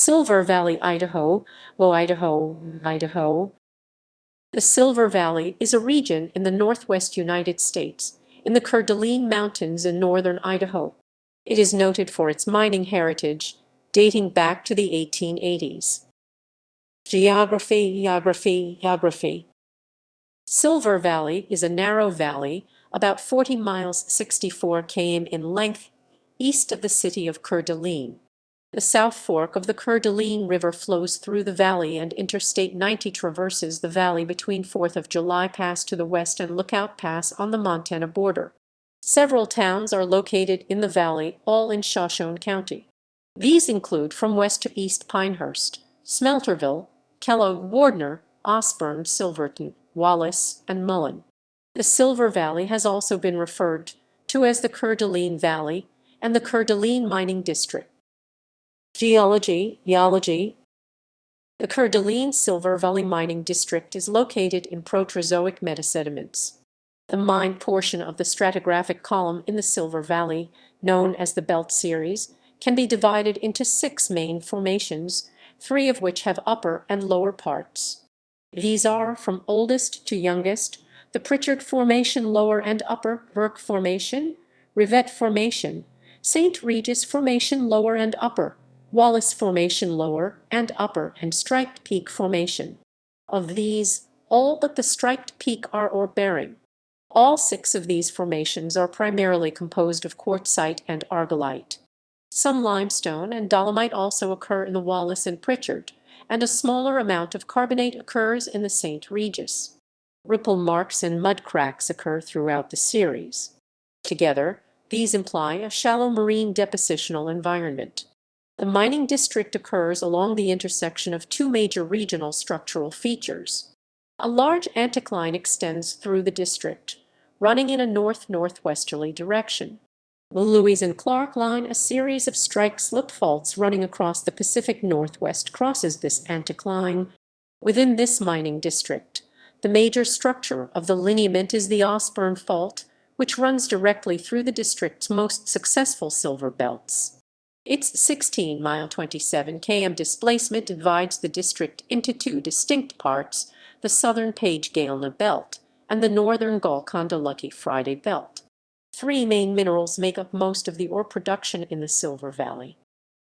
Silver Valley, Idaho. Idaho. The Silver Valley is a region in the northwest United States, in the Coeur d'Alene Mountains in northern Idaho. It is noted for its mining heritage, dating back to the 1880s. Geography. Silver Valley is a narrow valley, about 40 miles 64 km in length, east of the city of Coeur d'Alene. The South Fork of the Coeur d'Alene River flows through the valley, and Interstate 90 traverses the valley between 4th of July Pass to the west and Lookout Pass on the Montana border. Several towns are located in the valley, all in Shoshone County. These include from west to east Pinehurst, Smelterville, Kellogg, Wardner, Osborne, Silverton, Wallace, and Mullen. The Silver Valley has also been referred to as the Coeur d'Alene Valley and the Coeur d'Alene Mining District. Geology. The Coeur d'Alene Silver Valley Mining District is located in Proterozoic metasediments. The mined portion of the stratigraphic column in the Silver Valley, known as the Belt Series, can be divided into 6 main formations, 3 of which have upper and lower parts. These are, from oldest to youngest, the Pritchard Formation Lower and Upper, Burke Formation, Rivette Formation, St. Regis Formation Lower and Upper, Wallace Formation Lower and Upper, and Striped Peak Formation. Of these, all but the Striped Peak are ore-bearing. All 6 of these formations are primarily composed of quartzite and argillite. Some limestone and dolomite also occur in the Wallace and Pritchard, and a smaller amount of carbonate occurs in the St. Regis. Ripple marks and mud cracks occur throughout the series. Together, these imply a shallow marine depositional environment. The mining district occurs along the intersection of 2 major regional structural features. A large anticline extends through the district, running in a north-northwesterly direction. The Lewis and Clark Line, a series of strike-slip faults running across the Pacific Northwest, crosses this anticline. Within this mining district, the major structure of the lineament is the Osborne Fault, which runs directly through the district's most successful silver belts. Its 16-mile 27 km displacement divides the district into 2 distinct parts, the southern Page-Galena Belt and the northern Golconda-Lucky Friday Belt. 3 main minerals make up most of the ore production in the Silver Valley.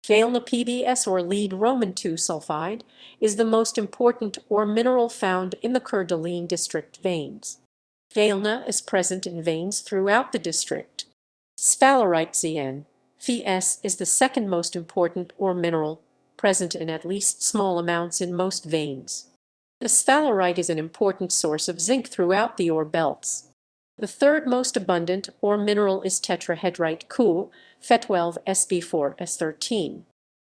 Galena PBS, or lead Roman II sulfide, is the most important ore mineral found in the Coeur d'Alene district veins. Galena is present in veins throughout the district. Sphalerite Zn. Fs is the second most important ore mineral, present in at least small amounts in most veins. The sphalerite is an important source of zinc throughout the ore belts. The third most abundant ore mineral is tetrahedrite Cu, Fe12 Sb4 S13.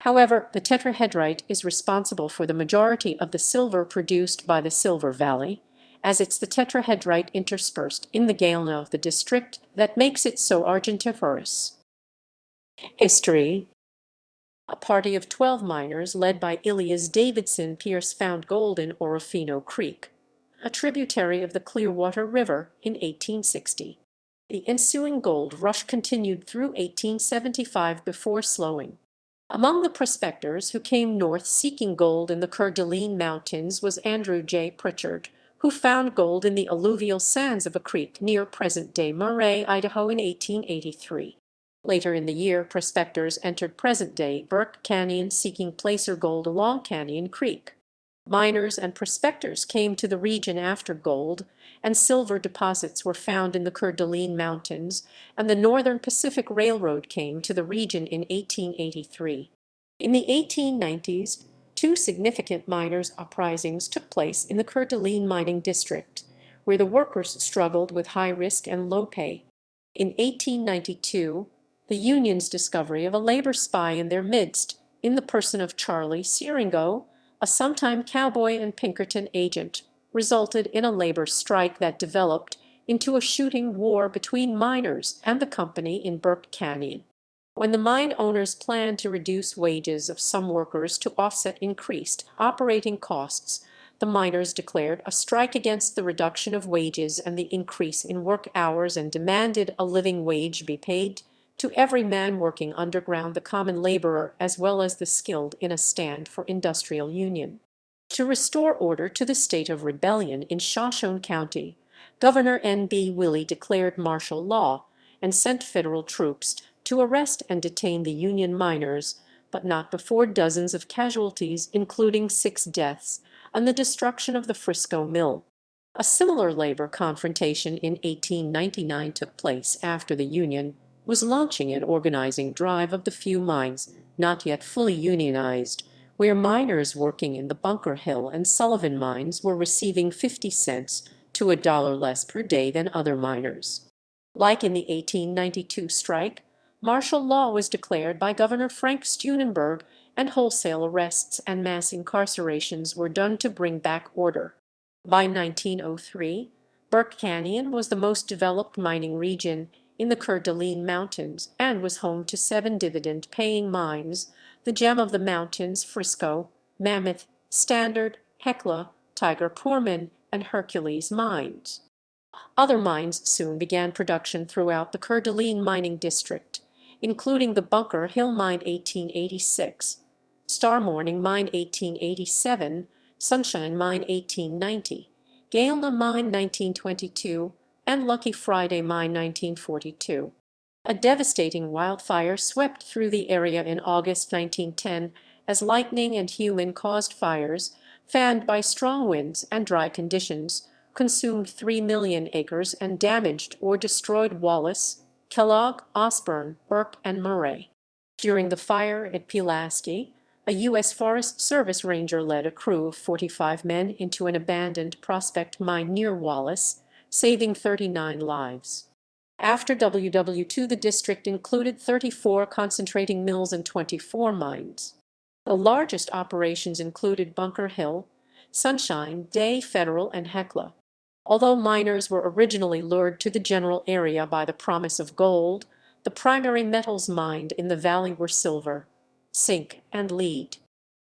However, the tetrahedrite is responsible for the majority of the silver produced by the Silver Valley, as it's the tetrahedrite interspersed in the galena of the district that makes it so argentiferous. History. A party of 12 miners led by Elias Davidson Pierce found gold in Orofino Creek, a tributary of the Clearwater River, in 1860. The ensuing gold rush continued through 1875 before slowing. Among the prospectors who came north seeking gold in the Coeur d'Alene Mountains was Andrew J. Pritchard, who found gold in the alluvial sands of a creek near present-day Murray, Idaho in 1883. Later in the year, prospectors entered present-day Burke Canyon seeking placer gold along Canyon Creek. Miners and prospectors came to the region after gold and silver deposits were found in the Coeur d'Alene Mountains, and the Northern Pacific Railroad came to the region in 1883. In the 1890s, 2 significant miners' uprisings took place in the Coeur d'Alene mining district, where the workers struggled with high risk and low pay. In 1892, the Union's discovery of a labor spy in their midst, in the person of Charlie Siringo, a sometime cowboy and Pinkerton agent, resulted in a labor strike that developed into a shooting war between miners and the company in Burke Canyon. When the mine owners planned to reduce wages of some workers to offset increased operating costs, the miners declared a strike against the reduction of wages and the increase in work hours and demanded a living wage be paid to every man working underground, the common laborer as well as the skilled, in a stand for industrial union. To restore order to the state of rebellion in Shoshone County, Governor N.B. Willey declared martial law and sent federal troops to arrest and detain the Union miners, but not before dozens of casualties, including 6 deaths, and the destruction of the Frisco Mill. A similar labor confrontation in 1899 took place after the Union was launching an organizing drive of the few mines not yet fully unionized, where miners working in the Bunker Hill and Sullivan mines were receiving 50 cents to $1 less per day than other miners. Like in the 1892 strike, martial law was declared by Governor Frank Steunenberg, and wholesale arrests and mass incarcerations were done to bring back order. By 1903, Burke Canyon was the most developed mining region in the Coeur d'Alene Mountains and was home to 7 dividend-paying mines, the Gem of the Mountains, Frisco, Mammoth, Standard, Hecla, Tiger Poorman, and Hercules mines. Other mines soon began production throughout the Coeur d'Alene mining district, including the Bunker Hill Mine 1886, Star Morning Mine 1887, Sunshine Mine 1890, Galena Mine 1922, and Lucky Friday Mine 1942. A devastating wildfire swept through the area in August 1910 as lightning and human-caused fires, fanned by strong winds and dry conditions, consumed 3 million acres and damaged or destroyed Wallace, Kellogg, Osborne, Burke, and Murray. During the fire at Pulaski, a U.S. Forest Service ranger led a crew of 45 men into an abandoned prospect mine near Wallace, saving 39 lives. After WW2, the district included 34 concentrating mills and 24 mines. The largest operations included Bunker Hill, Sunshine, Day, Federal, and Hecla. Although miners were originally lured to the general area by the promise of gold, the primary metals mined in the valley were silver, zinc, and lead.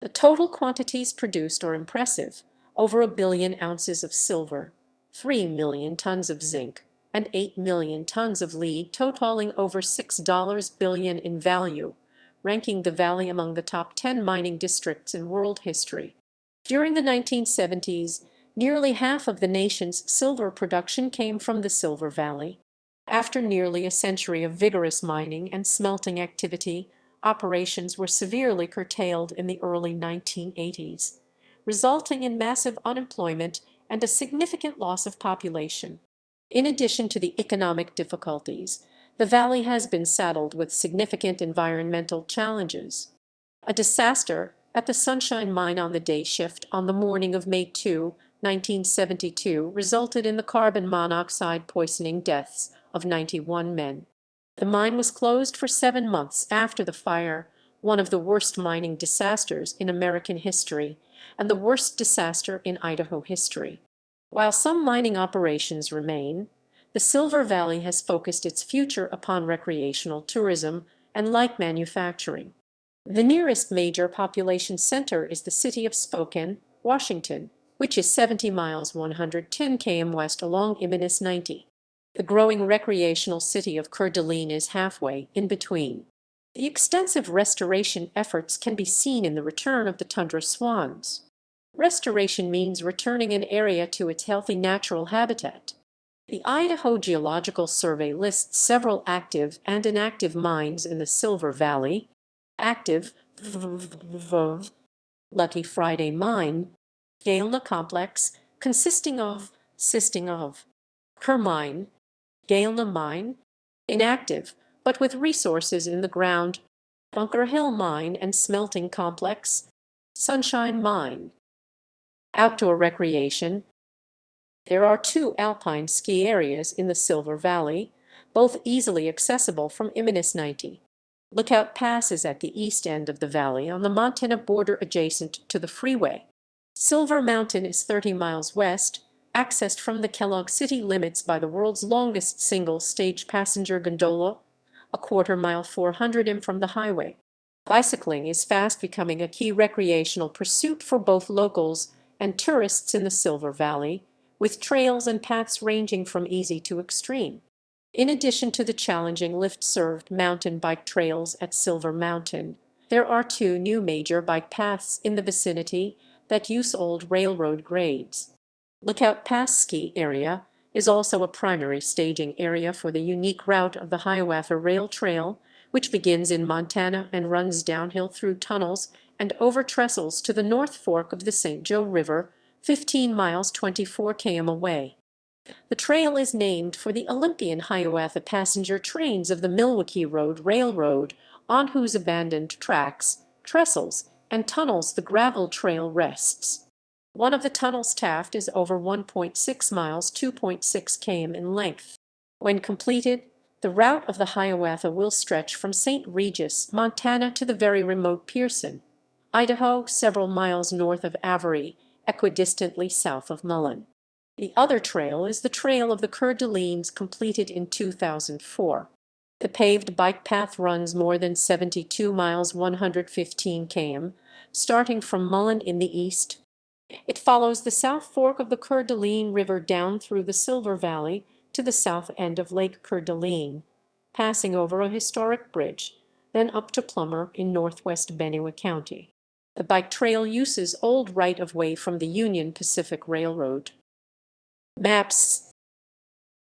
The total quantities produced are impressive: over 1 billion ounces of silver, 3 million tons of zinc, and 8 million tons of lead, totaling over $6 billion in value, ranking the valley among the top 10 mining districts in world history. During the 1970s, nearly half of the nation's silver production came from the Silver Valley. After nearly a century of vigorous mining and smelting activity, operations were severely curtailed in the early 1980s, resulting in massive unemployment and a significant loss of population. In addition to the economic difficulties, the valley has been saddled with significant environmental challenges. A disaster at the Sunshine Mine on the day shift on the morning of May 2, 1972, resulted in the carbon monoxide poisoning deaths of 91 men. The mine was closed for 7 months after the fire, one of the worst mining disasters in American history and the worst disaster in Idaho history. While some mining operations remain, the Silver Valley has focused its future upon recreational tourism and light manufacturing. The nearest major population center is the city of Spokane, Washington, which is 70 miles 110 km west along I 90. The growing recreational city of Coeur d'Alene is halfway in between. The extensive restoration efforts can be seen in the return of the tundra swans. Restoration means returning an area to its healthy natural habitat. The Idaho Geological Survey lists several active and inactive mines in the Silver Valley. Active: Lucky Friday Mine, Galena Complex, consisting of Coeur Mine, Galena Mine. Inactive, but with resources in the ground: Bunker Hill Mine and Smelting Complex, Sunshine Mine. Outdoor recreation: there are 2 alpine ski areas in the Silver Valley, both easily accessible from I 90. Lookout Pass is at the east end of the valley on the Montana border adjacent to the freeway. Silver Mountain is 30 miles west, accessed from the Kellogg city limits by the world's longest single-stage passenger gondola, a quarter-mile 400 m from the highway. Bicycling is fast becoming a key recreational pursuit for both locals and tourists in the Silver Valley, with trails and paths ranging from easy to extreme. In addition to the challenging lift-served mountain bike trails at Silver Mountain, there are two new major bike paths in the vicinity that use old railroad grades. Lookout Pass Ski Area is also a primary staging area for the unique route of the Hiawatha Rail Trail, which begins in Montana and runs downhill through tunnels and over trestles to the North Fork of the St. Joe River, 15 miles 24 km away. The trail is named for the Olympian Hiawatha passenger trains of the Milwaukee Road Railroad, on whose abandoned tracks, trestles, and tunnels the gravel trail rests. One of the tunnels' shaft is over 1.6 miles, 2.6 km in length. When completed, the route of the Hiawatha will stretch from St. Regis, Montana to the very remote Pearson, Idaho, several miles north of Avery, equidistantly south of Mullen. The other trail is the Trail of the Coeur d'Alenes, completed in 2004. The paved bike path runs more than 72 miles, 115 km, starting from Mullen in the east. It follows the South Fork of the Coeur d'Alene River down through the Silver Valley to the south end of Lake Coeur d'Alene, passing over a historic bridge, then up to Plummer in northwest Benue County. The bike trail uses old right-of-way from the Union Pacific Railroad. Maps